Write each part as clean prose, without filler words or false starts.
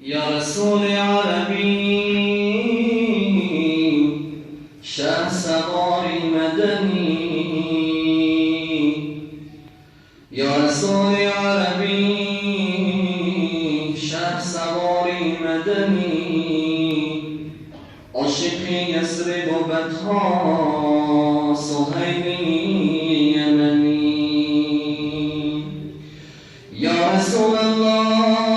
يا رسول عربي شاه سوار مدني يا رسول عربي شاه سوار مدني عاشق یثرب و بطحا صهیبی یمنی یا رسول الله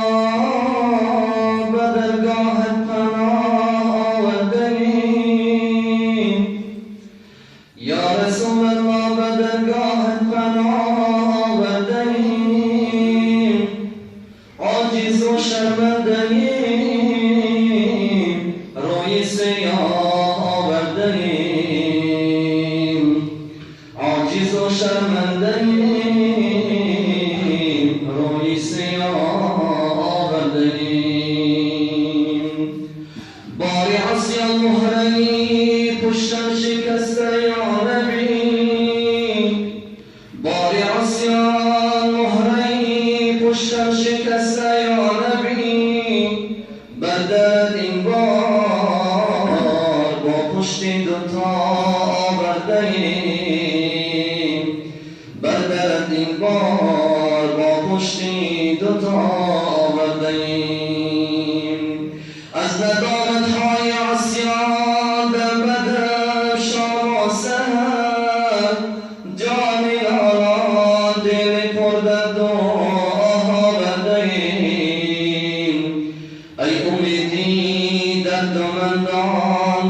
پشتم شکسته یا نبی باری عصیان مهرهی پشتم شکسته یا نبی بدد این بار با پشتی دوتا آوردهیم بدد این بار با پشتی دوتا آوردهیم از ندامت های عصیان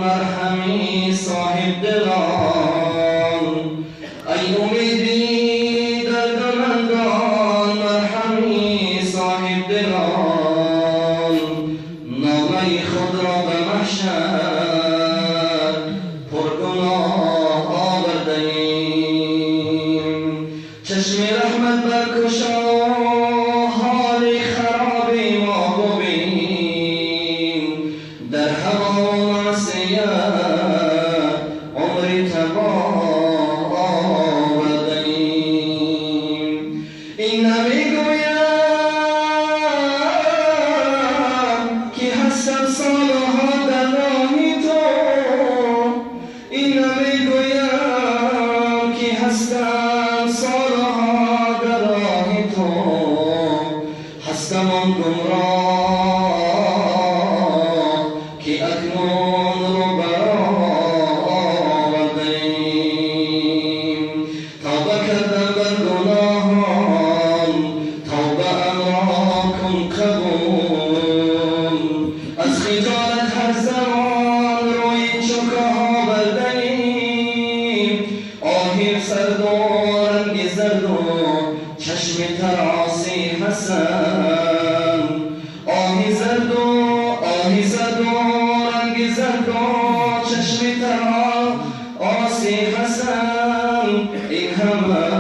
مرحمی صاحب دلان ای امیدی دردمندان مرحمی صاحب دلان نامه خود را به محشر پرگناه آورده‌ایم چشم رحمت برگشا حال خرابی ما ببین در هوا عمری تباه آورده‌ایم این نمیگویم که هستم سالها در راه تو این نمیگویم که هستم سالها در راه تو هستم آن گمراه که اکنون رو از خجالت هر زمان روی چوکه ها برده‌ایم آهی سرد و رنگ زرد و چشم تراسی حسن آهی زرد و رنگ زرد و چشم تراسی حسن این همه